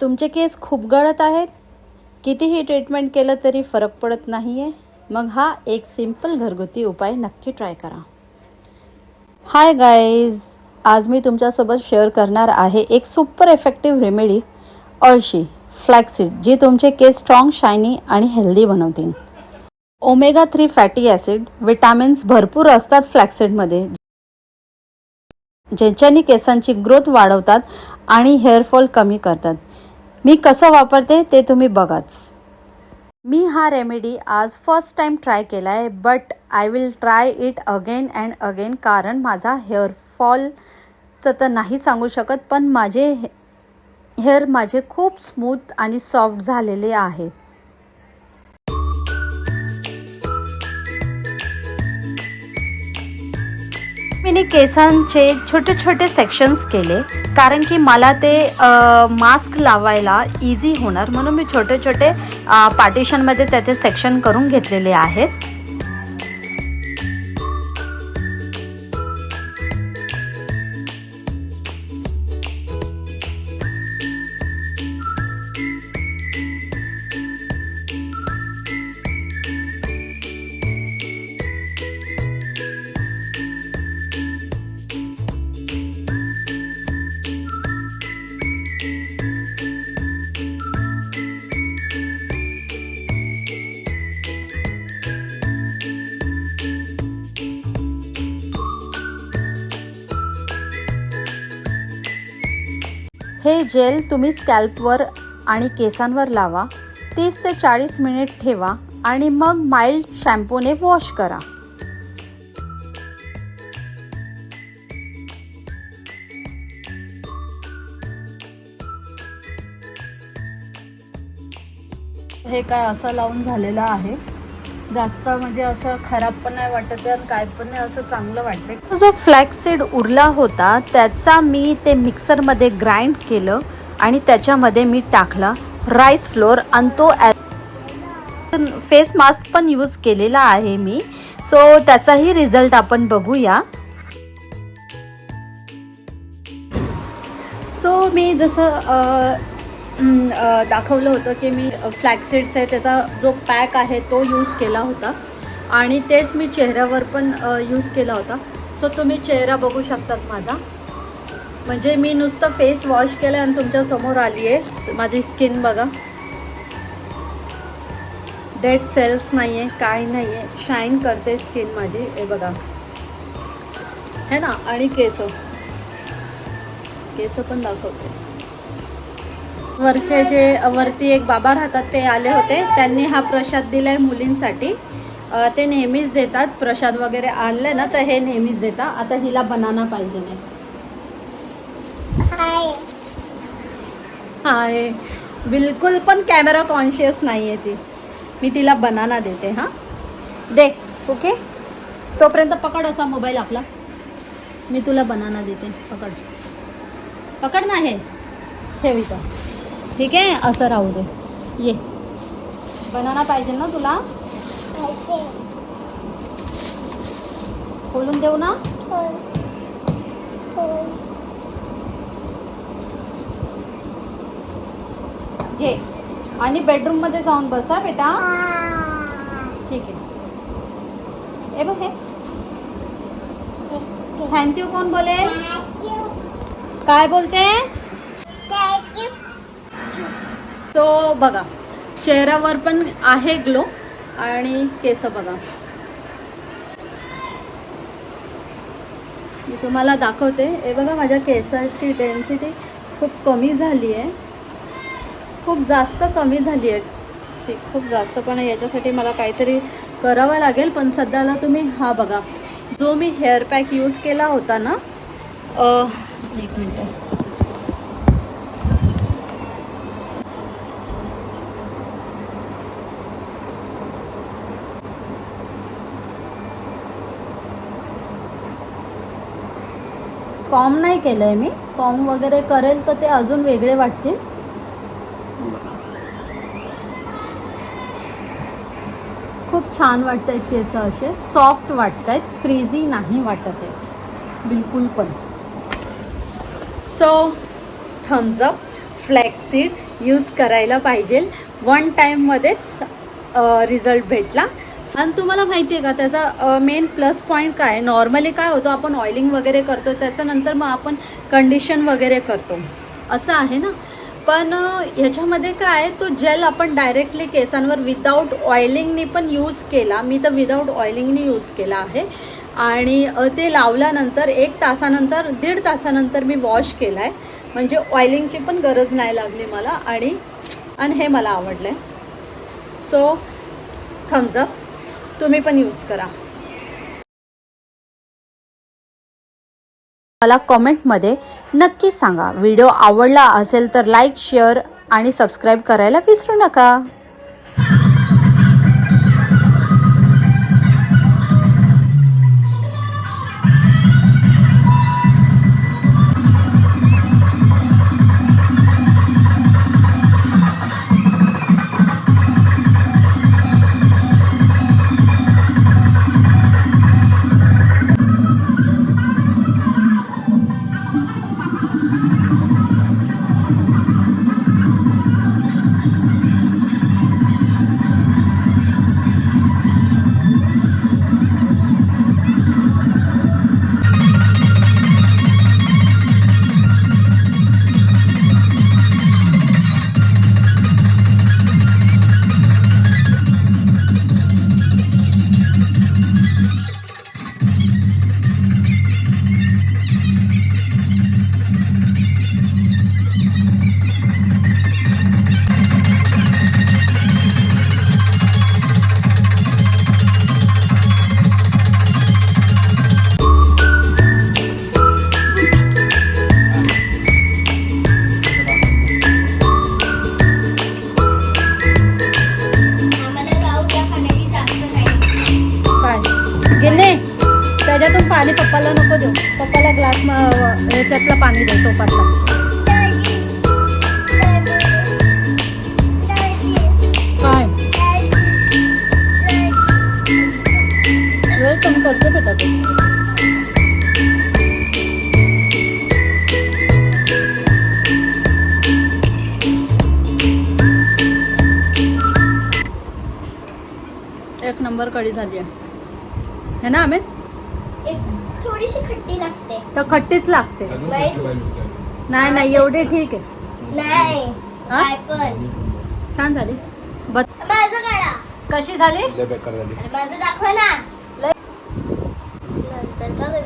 तुमचे केस खूप गळत आहेत, कितीही ट्रीटमेंट केलं तरी फरक पडत नाही आहे, मग हा एक सिंपल घरगुती उपाय नक्की ट्राय करा. हाय गाईज, आज मी तुमच्यासोबत शेअर करणार आहे एक सुपर इफेक्टिव्ह रेमेडी, अळशी फ्लॅक्सीड, जी तुमचे केस स्ट्रॉंग, शायनी आणि हेल्दी बनवतील. ओमेगा 3 फॅटी ॲसिड, विटॅमिन्स भरपूर असतात फ्लॅक्सीडमध्ये, ज्याच्याने केसांची ग्रोथ वाढवतात आणि हेअरफॉल कमी करतात. मी कसं वापरते ते तुम्ही बघाच. मी हा रेमेडी आज फर्स्ट टाइम ट्राय केला आहे, but I will try it again and again, कारण माझा हेअरफॉलचं तर नाही सांगू शकत, पण माझे हेअर खूप स्मूथ आणि सॉफ्ट झालेले आहेत. मी केसांचे छोटे छोटे सेक्शन्स केले, कारण की मला ते मास्क लावायला इझी होणार, म्हणून मी छोटे छोटे पार्टिशनमध्ये त्याचे सेक्शन करून घेतलेले आहेत. हे जेल तुम्ही स्कॅल्पवर आणि केसांवर लावा, 30 ते 40 मिनिट ठेवा आणि मग माइल्ड शॅम्पूने वॉश करा. हे काय असं लावून झालेलं आहे, जास्त म्हणजे असं खराब पण नाही वाटत आणि काय पण नाही, असं चांगलं वाटते. जो फ्लॅक्सीड उरला होता त्याचा मी ते मिक्सरमध्ये ग्राइंड केलं आणि त्याच्यामध्ये मी टाकला राईस फ्लोअर, आणि तो फेस मास्क पण यूज केलेला आहे मी. सो त्याचाही रिझल्ट आपण बघूया. सो मी जसं दाखवलं होतं की मी फ्लॅक्सीड्स आहे त्याचा जो पॅक आहे तो यूज केला होता, आणि तेच मी चेहऱ्यावर पण यूज केला होता. सो तुम्ही चेहरा बघू शकतात माझा, म्हणजे मी नुसतं फेस वॉश केलं आणि तुमच्यासमोर आली आहे. माझी स्किन बघा, डेड सेल्स नाही आहे, काही नाही आहे, शाईन करते स्किन माझी, हे बघा है ना. आणि केस पण दाखवते. वरती एक बाबा राहतात, ते आले होते, त्यांनी हा प्रसाद दिलाय मुलींसाठी. ते नेहमीच देतात प्रसाद वगैरे आणले ना, तर हे नेहमीच देतात. आता हिला बनाना पाहिजे नाही. हाय, बिलकुल पण कॅमेरा कॉन्शियस नाही आहे ती. मी तिला बनाना देते. हां दे, ओके. तोपर्यंत पकड असा मोबाईल आपला, मी तुला बनाना देते. पकड ना, हे ठेव इथं, ठीक आहे. असं राहू दे. ये, बनाना पाहिजे ना तुला, खोलून देऊ ना. घे आणि बेडरूम मध्ये जाऊन बसा बेटा, ठीक आहे. ए बघ, हे थँक्यू कोण बोलेल, काय बोलते. तो बघा चेहऱ्यावर पण आहे ग्लो, आणि केस बघा. मी तुम्हाला दाखवते. हे बघा, माझ्या केसाची डेन्सिटी खूप कमी झाली आहे, खूप जास्त कमी झाली आहे, खूप जास्त. पण याच्यासाठी मला काहीतरी करावं लागेल. पण सध्याला तुम्ही हा बघा, जो मी हेअर पॅक यूज केला होता ना, एक मिनटं, कॉम नाही केलं आहे मी. कॉम वगैरे करेल तर ते अजून वेगळे वाटतील. खूप छान वाटत आहेत केस, असे सॉफ्ट वाटत आहेत, फ्रीझी नाही वाटत आहे बिलकुल पण. So Thums up flaxseed use करायला पाहिजे. 1 टाईममध्येच रिझल्ट भेटला. आणि तुम्हाला माहिती आहे का त्याचा मेन प्लस पॉईंट काय? नॉर्मली काय होतं, आपण ऑइलिंग वगैरे करतो त्याच्यानंतर मग आपण कंडिशन वगैरे करतो असं आहे ना. पण ह्याच्यामध्ये काय, तो जेल आपण डायरेक्टली केसांवर विदाऊट ऑइलिंगनी पण यूज केला. मी तर विदाऊट ऑइलिंगनी यूज केला आहे. आणि ते लावल्यानंतर 1 तासानंतर 1.5 तासानंतर मी वॉश केला आहे. म्हणजे ऑइलिंगची पण गरज नाही लागली मला. आणि हे मला आवडलं आहे. सो थम्स अप, तुम्ही पण यूज करा. मला कॉमेंटमध्ये नक्की सांगा. व्हिडिओ आवडला असेल तर लाईक, शेअर आणि सबस्क्राईब करायला विसरू नका. गिन्ने त्याच्यातून पाणी पप्पाला नको देऊ. पप्पाला ग्लास ह्याच्यातलं पाणी दे, टोपातला. काय वेळ कमी करतो बेटा तू. एक नंबर कढी झाली आहे ना अमित? थोडीशी खट्टी लागते. तर खट्टीच लागते. नाही एवढी ठीक आहे. नाही काय पण छान झाली. माझं काढा. कशी झाली? माझं दाखवा ना.